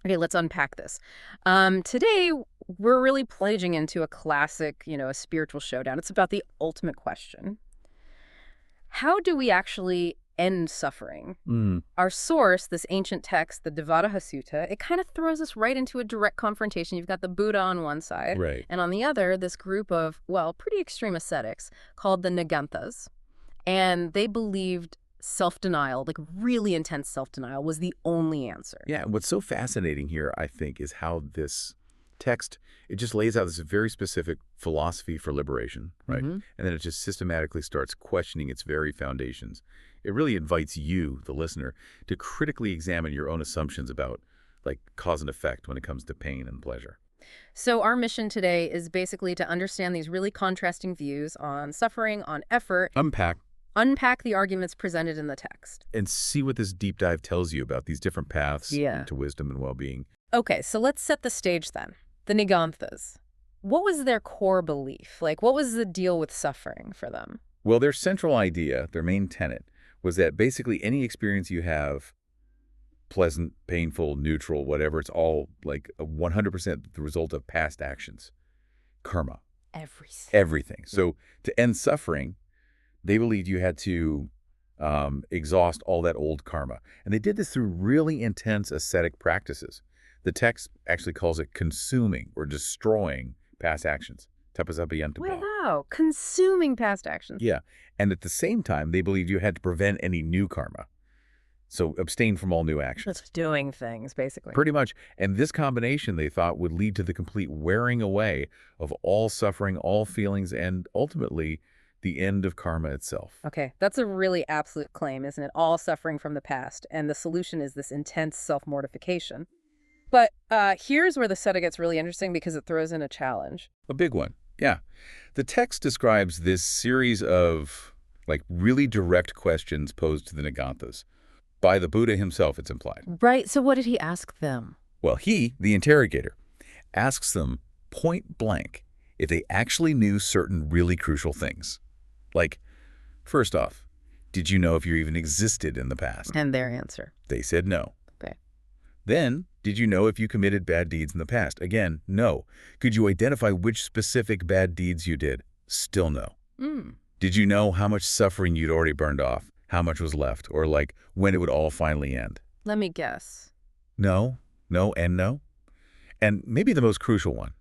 Okay, let's unpack this. Today, we're really plunging into a classic, a spiritual showdown. It's about the ultimate question. How do we actually end suffering? Mm, Our source, this ancient text, the Devadahasuttaṃ, it kind of throws us right into a direct confrontation. You've got the Buddha on one side, right. and on the other, this group of, well, pretty extreme ascetics called the Niganthas. And they believed self-denial, like really intense self-denial, was the only answer. Yeah, and what's so fascinating here, I think, is how this text, it just lays out this very specific philosophy for liberation, right? Mm-hmm. And then it just systematically starts questioning its very foundations. It really invites you, the listener, to critically examine your own assumptions about, like, cause and effect when it comes to pain and pleasure. So our mission today is basically to understand these really contrasting views on suffering, on effort, unpack the arguments presented in the text. And see what this deep dive tells you about these different paths Yeah. to wisdom and well-being. Okay, so let's set the stage then. The Niganthas. What was their core belief? Like, what was the deal with suffering for them? Well, their central idea, their main tenet, was that basically any experience you have, pleasant, painful, neutral, whatever, it's all like 100% the result of past actions, karma, everything. So to end suffering, they believed you had to exhaust all that old karma. And they did this through really intense ascetic practices. The text actually calls it consuming or destroying past actions. Tapasabhyantabha. Wow, consuming past actions. Yeah. And at the same time, they believed you had to prevent any new karma. So abstain from all new actions. Just doing things, basically. Pretty much. And this combination, they thought, would lead to the complete wearing away of all suffering, all feelings, and ultimately the end of karma itself. Okay, that's a really absolute claim, isn't it? All suffering from the past, and the solution is this intense self-mortification. But here's where the sutta gets really interesting because it throws in a challenge. A big one. Yeah. The text describes this series of, like, really direct questions posed to the Niganthas. By the Buddha himself, it's implied. Right, so what did he ask them? Well, he, the interrogator, asks them point blank if they actually knew certain really crucial things. Like, first off, did you know if you even existed in the past? And their answer. They said no. Okay. Then, did you know if you committed bad deeds in the past? Again, no. Could you identify which specific bad deeds you did? Still no. Did you know how much suffering you'd already burned off? How much was left? Or, like, when it would all finally end? Let me guess. No, no, and no. And maybe the most crucial one.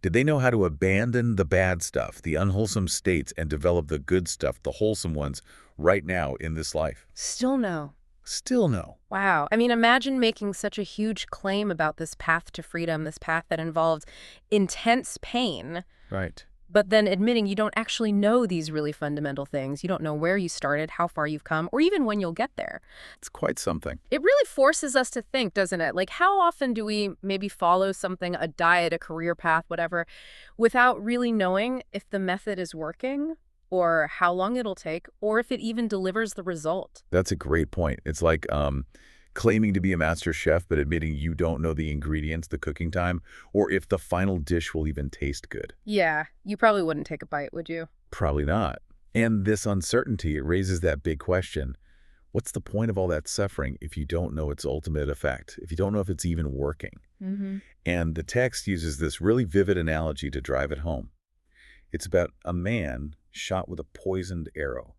Did they know how to abandon the bad stuff, the unwholesome states, and develop the good stuff, the wholesome ones, right now in this life? Still no. Still no. Wow. I mean, imagine making such a huge claim about this path to freedom, this path that involves intense pain, Right. but then admitting you don't actually know these really fundamental things. You don't know where you started, how far you've come, or even when you'll get there. It's quite something. It really forces us to think, doesn't it? Like, how often do we maybe follow something, a diet, a career path, whatever, without really knowing if the method is working or how long it'll take or if it even delivers the result? That's a great point. It's like claiming to be a master chef, but admitting you don't know the ingredients, the cooking time, or if the final dish will even taste good. Yeah, you probably wouldn't take a bite, would you? Probably not. And this uncertainty, it raises that big question. What's the point of all that suffering if you don't know its ultimate effect, if you don't know if it's even working? And the text uses this really vivid analogy to drive it home. It's about a man shot with a poisoned arrow,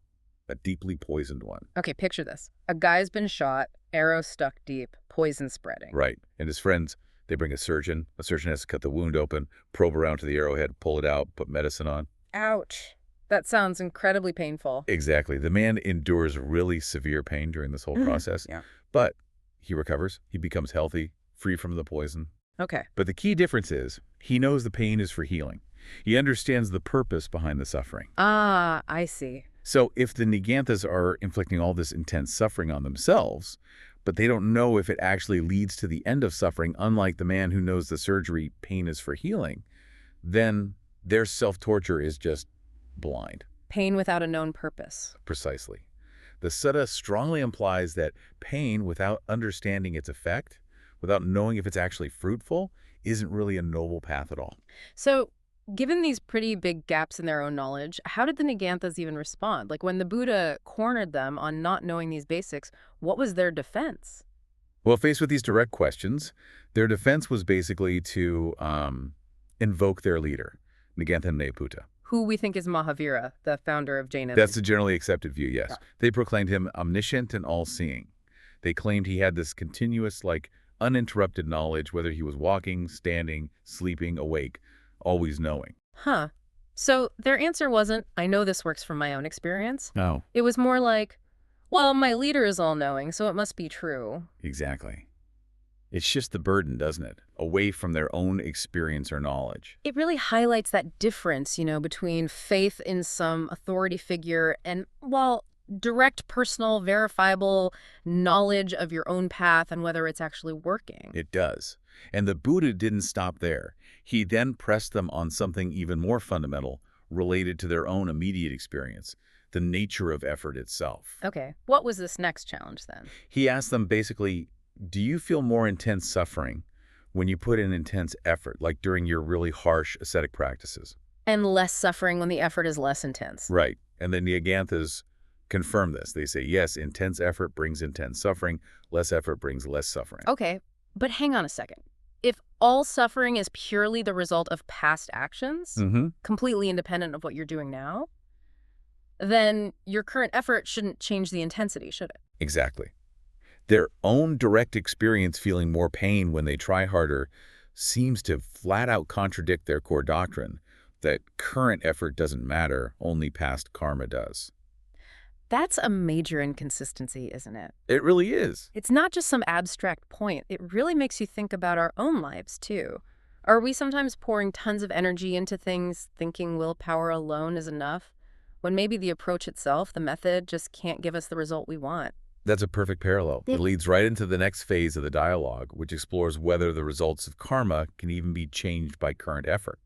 a deeply poisoned one. Okay, picture this. A guy's been shot, arrow stuck deep, poison spreading. Right. And his friends, they bring a surgeon. A surgeon has to cut the wound open, probe around to the arrowhead, pull it out, put medicine on. Ouch. That sounds incredibly painful. Exactly. The man endures really severe pain during this whole process. Yeah. But he recovers. He becomes healthy, free from the poison. Okay. But the key difference is he knows the pain is for healing. He understands the purpose behind the suffering. Ah, I see. So if the Niganthas are inflicting all this intense suffering on themselves, but they don't know if it actually leads to the end of suffering, unlike the man who knows the surgery pain is for healing, then their self-torture is just blind. Pain without a known purpose. Precisely. The sutta strongly implies that pain without understanding its effect, without knowing if it's actually fruitful, isn't really a noble path at all. So, given these pretty big gaps in their own knowledge, how did the Niganthas even respond? Like, when the Buddha cornered them on not knowing these basics, what was their defense? Well, faced with these direct questions, their defense was basically to invoke their leader, Niganthas. Who we think is Mahavira, the founder of Jainism. That's the generally accepted view, Yeah. yes. They proclaimed him omniscient and all-seeing. They claimed he had this continuous, uninterrupted knowledge, whether he was walking, standing, sleeping, awake, always knowing. Huh. So their answer wasn't, I know this works from my own experience. No. It was more like, well, my leader is all-knowing, so it must be true. Exactly. It shifts the burden, doesn't it? Away from their own experience or knowledge. It really highlights that difference, between faith in some authority figure and, well, direct, personal, verifiable knowledge of your own path and whether it's actually working. It does. And the Buddha didn't stop there. He then pressed them on something even more fundamental, related to their own immediate experience, the nature of effort itself. Okay, what was this next challenge then? He asked them basically, do you feel more intense suffering when you put in intense effort, like during your really harsh ascetic practices? And less suffering when the effort is less intense. Right. And the Niganthas confirm this. They say, yes, intense effort brings intense suffering. Less effort brings less suffering. Okay, but hang on a second. If all suffering is purely the result of past actions, completely independent of what you're doing now, then your current effort shouldn't change the intensity, should it? Exactly. Their own direct experience feeling more pain when they try harder seems to flat out contradict their core doctrine that current effort doesn't matter, only past karma does. That's a major inconsistency, isn't it? It really is. It's not just some abstract point. It really makes you think about our own lives, too. Are we sometimes pouring tons of energy into things, thinking willpower alone is enough, when maybe the approach itself, the method, just can't give us the result we want? That's a perfect parallel. It leads right into the next phase of the dialogue, which explores whether the results of karma can even be changed by current effort.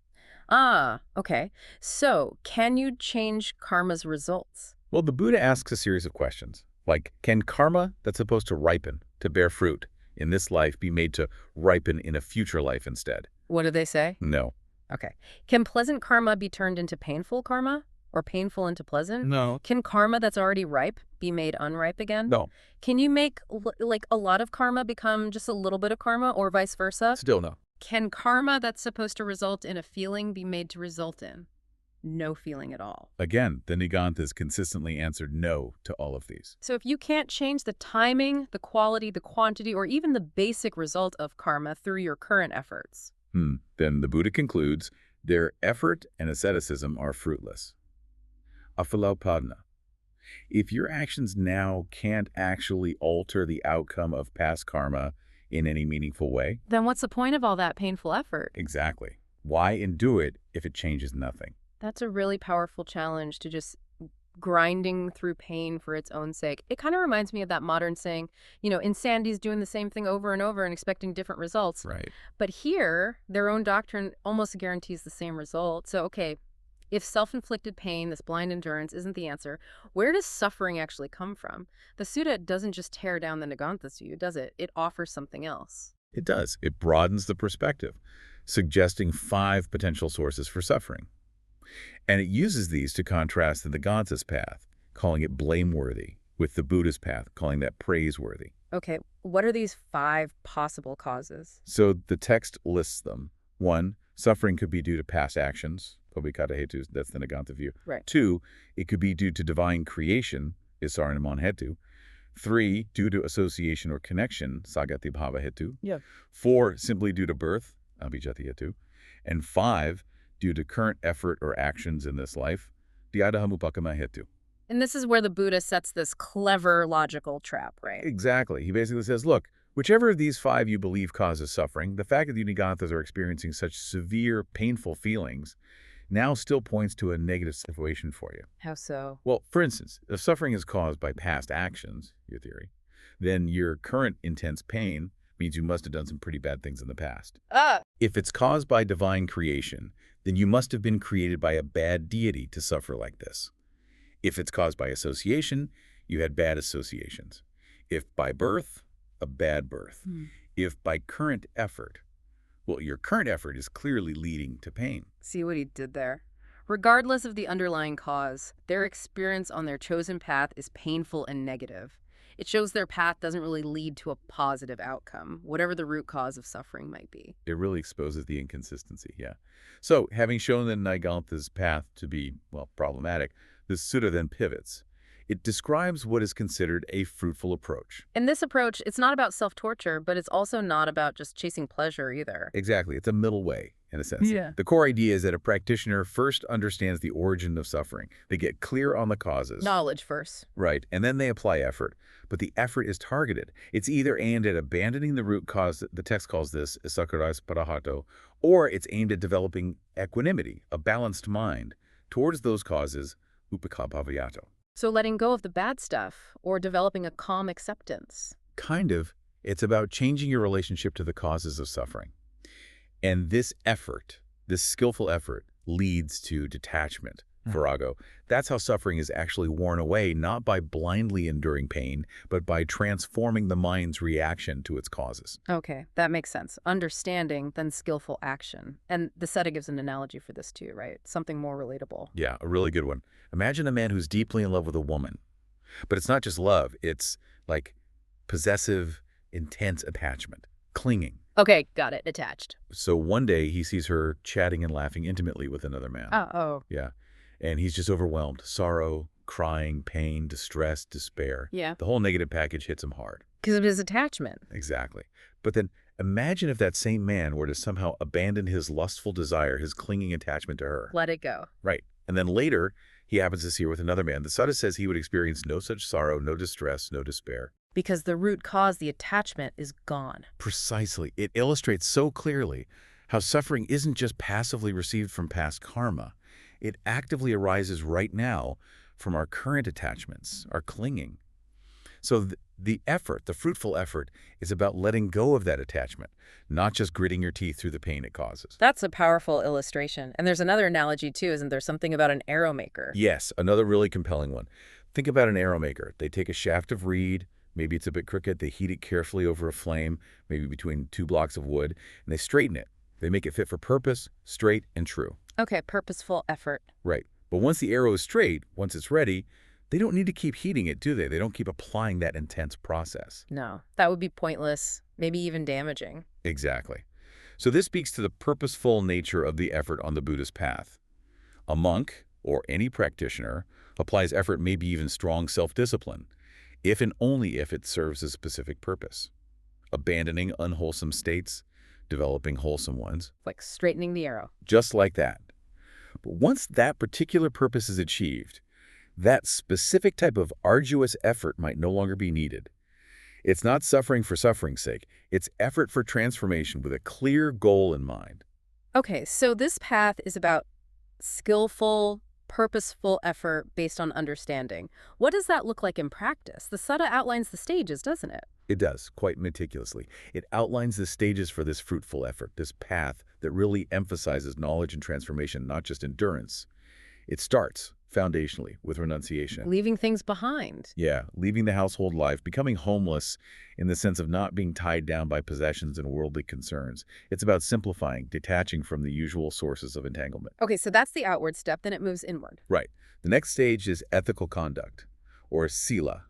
Ah, okay. So, can you change karma's results? Well, the Buddha asks a series of questions, like, can karma that's supposed to ripen, to bear fruit, in this life be made to ripen in a future life instead? What do they say? No. Okay. Can pleasant karma be turned into painful karma? Or painful into pleasant? No. Can karma that's already ripe be made unripe again? No. Can you make, a lot of karma become just a little bit of karma, or vice versa? Still no. Can karma that's supposed to result in a feeling be made to result in no feeling at all? Again, the Niganthas consistently answered no to all of these. So if you can't change the timing, the quality, the quantity, or even the basic result of karma through your current efforts, then the Buddha concludes, their effort and asceticism are fruitless. Afilopadna. If your actions now can't actually alter the outcome of past karma in any meaningful way, then what's the point of all that painful effort? exactly. Why endure it if it changes nothing? That's a really powerful challenge, to just grinding through pain for its own sake. It kind of reminds me of that modern saying, insanity's doing the same thing over and over and expecting different results. Right. But here, their own doctrine almost guarantees the same result. So, okay, if self-inflicted pain, this blind endurance, isn't the answer, where does suffering actually come from? The sutta doesn't just tear down the Niganthas view, does it? It offers something else. It does. It broadens the perspective, suggesting 5 potential sources for suffering. And it uses these to contrast the Niganthas path, calling it blameworthy, with the Buddhist path, calling that praiseworthy. Okay, what are these 5 possible causes? So the text lists them. 1, suffering could be due to past actions. Hetu, that's the Nigantha view. Right. 2, it could be due to divine creation, Isaranaman Hetu. 3, due to association or connection, Sagati Bhava Hetu. Yeah. 4, simply due to birth, Abhijati Hetu. And 5, due to current effort or actions in this life, Devadahasuttaṃ Hetu. And this is where the Buddha sets this clever logical trap, right? Exactly. He basically says, look, whichever of these 5 you believe causes suffering, the fact that the Niganthas are experiencing such severe, painful feelings now still points to a negative situation for you. How so? Well, for instance, if suffering is caused by past actions, your theory, then your current intense pain means you must have done some pretty bad things in the past. If it's caused by divine creation, then you must have been created by a bad deity to suffer like this. If it's caused by association, you had bad associations. If by birth, a bad birth. If by current effort, well, your current effort is clearly leading to pain. See what he did there? Regardless of the underlying cause, their experience on their chosen path is painful and negative. It shows their path doesn't really lead to a positive outcome, whatever the root cause of suffering might be. It really exposes the inconsistency, yeah. So, having shown the Niganthas' path to be, well, problematic, the sutta then pivots. It describes what is considered a fruitful approach. In this approach, it's not about self-torture, but it's also not about just chasing pleasure either. Exactly. It's a middle way, in a sense. Yeah. The core idea is that a practitioner first understands the origin of suffering. They get clear on the causes. Knowledge first. Right, and then they apply effort. But the effort is targeted. It's either aimed at abandoning the root cause, the text calls this sakurais parahato, or it's aimed at developing equanimity, a balanced mind, towards those causes, upekha bhavayato. So letting go of the bad stuff or developing a calm acceptance. Kind of. It's about changing your relationship to the causes of suffering. And this effort, this skillful effort, leads to detachment, virago. That's how suffering is actually worn away, not by blindly enduring pain, but by transforming the mind's reaction to its causes. Okay, that makes sense. Understanding, then skillful action. And the Sutta gives an analogy for this too, right? Something more relatable. Yeah, a really good one. Imagine a man who's deeply in love with a woman. But it's not just love. It's like possessive, intense attachment, clinging. Okay, got it. Attached. So one day he sees her chatting and laughing intimately with another man. Oh. Yeah. And he's just overwhelmed. Sorrow, crying, pain, distress, despair. Yeah. The whole negative package hits him hard. Because of his attachment. Exactly. But then imagine if that same man were to somehow abandon his lustful desire, his clinging attachment to her. Let it go. Right. And then later, he happens to see her with another man. The Sutta says he would experience no such sorrow, no distress, no despair. Because the root cause, the attachment, is gone. Precisely. It illustrates so clearly how suffering isn't just passively received from past karma. It actively arises right now from our current attachments, our clinging. So the effort, the fruitful effort, is about letting go of that attachment, not just gritting your teeth through the pain it causes. That's a powerful illustration. And there's another analogy too, isn't there? Something about an arrow maker. Yes, another really compelling one. Think about an arrow maker. They take a shaft of reed, maybe it's a bit crooked, they heat it carefully over a flame, maybe between 2 blocks of wood, and they straighten it. They make it fit for purpose, straight, and true. Okay, purposeful effort. Right. But once the arrow is straight, once it's ready, they don't need to keep heating it, do they? They don't keep applying that intense process. No, that would be pointless, maybe even damaging. Exactly. So this speaks to the purposeful nature of the effort on the Buddhist path. A monk, or any practitioner, applies effort, maybe even strong self-discipline, if and only if it serves a specific purpose. Abandoning unwholesome states, developing wholesome ones. Like straightening the arrow. Just like that. But once that particular purpose is achieved, that specific type of arduous effort might no longer be needed. It's not suffering for suffering's sake. It's effort for transformation with a clear goal in mind. Okay, so this path is about skillful, purposeful effort based on understanding. What does that look like in practice? The Sutta outlines the stages, doesn't it? It does, quite meticulously. It outlines the stages for this fruitful effort, this path that really emphasizes knowledge and transformation, not just endurance. It starts, foundationally, with renunciation. Leaving things behind. Yeah, leaving the household life, becoming homeless in the sense of not being tied down by possessions and worldly concerns. It's about simplifying, detaching from the usual sources of entanglement. Okay, so that's the outward step, then it moves inward. Right. The next stage is ethical conduct, or sila.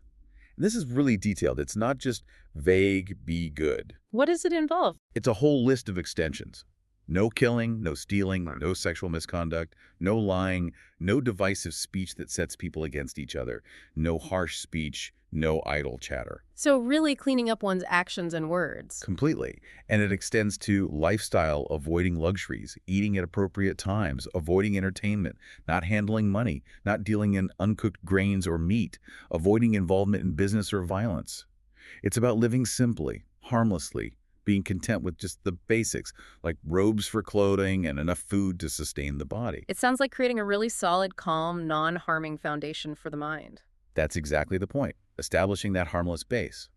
And this is really detailed. It's not just vague, be good. What does it involve? It's a whole list of extensions. No killing, no stealing, no sexual misconduct, no lying, no divisive speech that sets people against each other, no harsh speech, no idle chatter. So really cleaning up one's actions and words. Completely. And it extends to lifestyle, avoiding luxuries, eating at appropriate times, avoiding entertainment, not handling money, not dealing in uncooked grains or meat, avoiding involvement in business or violence. It's about living simply, harmlessly, being content with just the basics, like robes for clothing and enough food to sustain the body. It sounds like creating a really solid, calm, non-harming foundation for the mind. That's exactly the point, establishing that harmless base.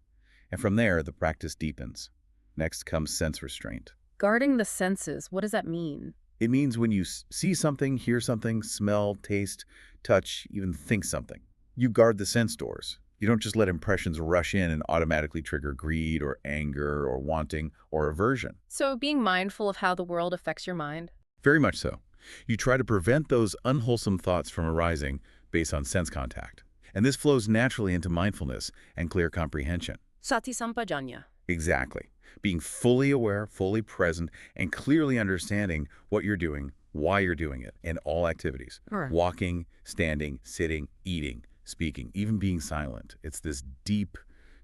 And from there, the practice deepens. Next comes sense restraint. Guarding the senses, what does that mean? It means when you see something, hear something, smell, taste, touch, even think something, you guard the sense doors. You don't just let impressions rush in and automatically trigger greed or anger or wanting or aversion. So being mindful of how the world affects your mind? Very much so. You try to prevent those unwholesome thoughts from arising based on sense contact. And this flows naturally into mindfulness and clear comprehension. Sati sampajanya. Exactly. Being fully aware, fully present, and clearly understanding what you're doing, why you're doing it, in all activities. Sure. Walking, standing, sitting, eating, speaking, even being silent. It's this deep,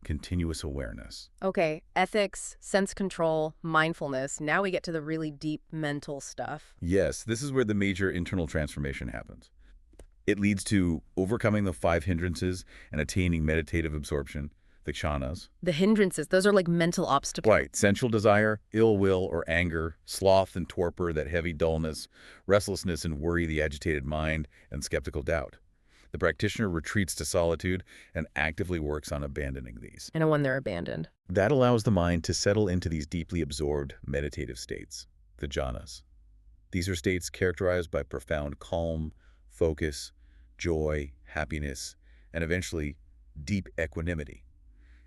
continuous awareness. Okay, ethics, sense control, mindfulness. Now we get to the really deep mental stuff. Yes, this is where the major internal transformation happens. It leads to overcoming the 5 hindrances and attaining meditative absorption, the jhanas. The hindrances, those are like mental obstacles. Right. Sensual desire, ill will or anger, sloth and torpor, that heavy dullness, restlessness and worry, the agitated mind, and skeptical doubt. The practitioner retreats to solitude and actively works on abandoning these. And when they're abandoned. That allows the mind to settle into these deeply absorbed meditative states, the jhanas. These are states characterized by profound calm, focus, joy, happiness, and eventually deep equanimity.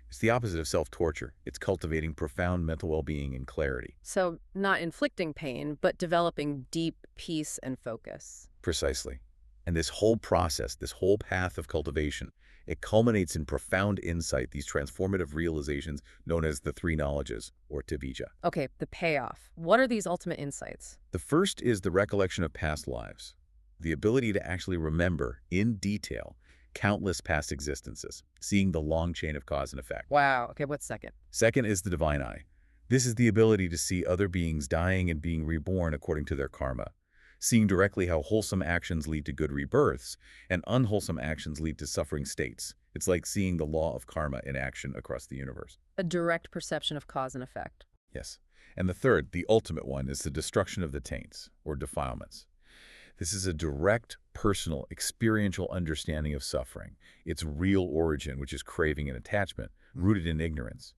It's the opposite of self-torture. It's cultivating profound mental well-being and clarity. So not inflicting pain, but developing deep peace and focus. Precisely. And this whole process, this whole path of cultivation, it culminates in profound insight, these transformative realizations known as the 3 knowledges, or tavija. Okay, the payoff. What are these ultimate insights? The first is the recollection of past lives, the ability to actually remember in detail countless past existences, seeing the long chain of cause and effect. Wow. Okay, what's second? Second is the divine eye. This is the ability to see other beings dying and being reborn according to their karma, seeing directly how wholesome actions lead to good rebirths and unwholesome actions lead to suffering states. It's like seeing the law of karma in action across the universe. A direct perception of cause and effect. Yes. And the third, the ultimate one, is the destruction of the taints, or defilements. This is a direct, personal, experiential understanding of suffering, its real origin, which is craving and attachment, rooted in ignorance.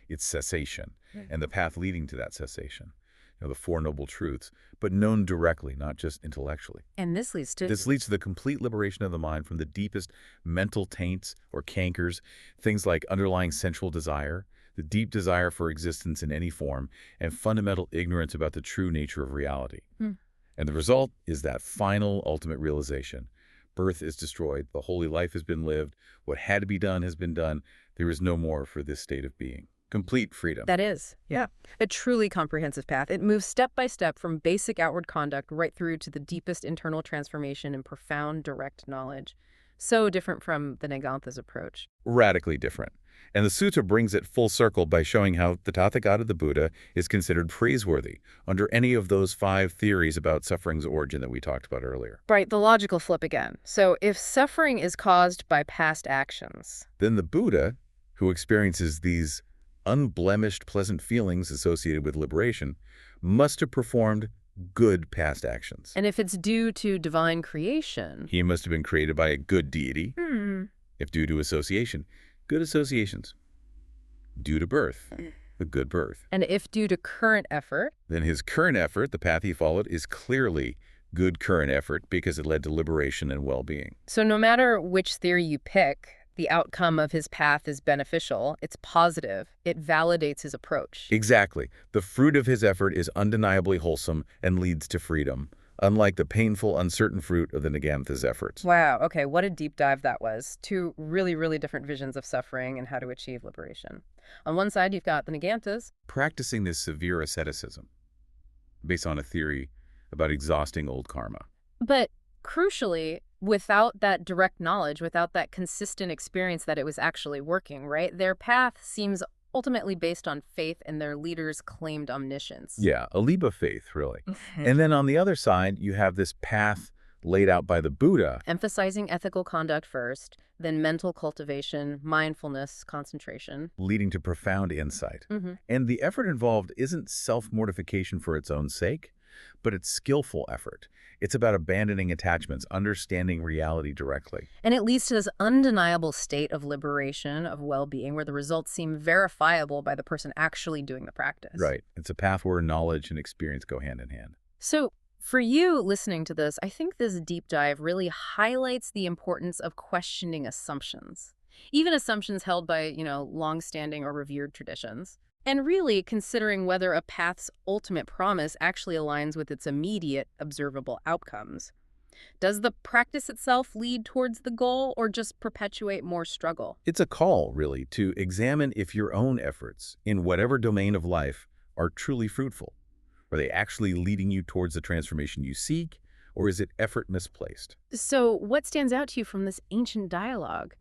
It's cessation, and the path leading to that cessation. The 4 noble truths, but known directly, not just intellectually. And this leads to... This leads to the complete liberation of the mind from the deepest mental taints or cankers, things like underlying sensual desire, the deep desire for existence in any form, and fundamental ignorance about the true nature of reality. And the result is that final, ultimate realization. Birth is destroyed, the holy life has been lived, what had to be done has been done, there is no more for this state of being. Complete freedom. That is, yeah. A truly comprehensive path. It moves step by step from basic outward conduct right through to the deepest internal transformation and profound direct knowledge. So different from the Niganthas approach. Radically different. And the sutta brings it full circle by showing how the Tathagata, the Buddha, is considered praiseworthy under any of those 5 theories about suffering's origin that we talked about earlier. Right, the logical flip again. So if suffering is caused by past actions, then the Buddha, who experiences these unblemished pleasant feelings associated with liberation, must have performed good past actions. And if it's due to divine creation... He must have been created by a good deity. If due to association, good associations. Due to birth, a good birth. And if due to current effort... Then his current effort, the path he followed, is clearly good current effort because it led to liberation and well-being. So no matter which theory you pick, the outcome of his path is beneficial, it's positive, it validates his approach. Exactly. The fruit of his effort is undeniably wholesome and leads to freedom, unlike the painful, uncertain fruit of the Niganthas' efforts. Wow, okay, what a deep dive that was. 2 really, really different visions of suffering and how to achieve liberation. On one side, you've got the Niganthas. Practicing this severe asceticism, based on a theory about exhausting old karma. But crucially, without that direct knowledge, without that consistent experience that it was actually working, right? Their path seems ultimately based on faith and their leaders' claimed omniscience. Yeah, a leap of faith, really. And then on the other side, you have this path laid out by the Buddha. Emphasizing ethical conduct first, then mental cultivation, mindfulness, concentration. Leading to profound insight. And the effort involved isn't self-mortification for its own sake, but it's skillful effort. It's about abandoning attachments, understanding reality directly. And it leads to this undeniable state of liberation, of well-being, where the results seem verifiable by the person actually doing the practice. Right. It's a path where knowledge and experience go hand in hand. So for you listening to this, I think this deep dive really highlights the importance of questioning assumptions, even assumptions held by, long-standing or revered traditions. And really considering whether a path's ultimate promise actually aligns with its immediate observable outcomes. Does the practice itself lead towards the goal or just perpetuate more struggle? It's a call, really, to examine if your own efforts, in whatever domain of life, are truly fruitful. Are they actually leading you towards the transformation you seek, or is it effort misplaced? So, what stands out to you from this ancient dialogue?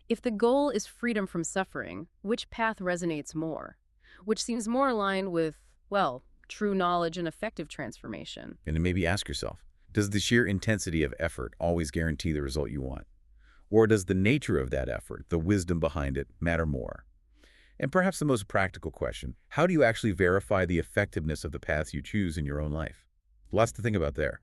If the goal is freedom from suffering, which path resonates more? Which seems more aligned with, well, true knowledge and effective transformation? And then maybe ask yourself, does the sheer intensity of effort always guarantee the result you want? Or does the nature of that effort, the wisdom behind it, matter more? And perhaps the most practical question, how do you actually verify the effectiveness of the path you choose in your own life? Lots to think about there.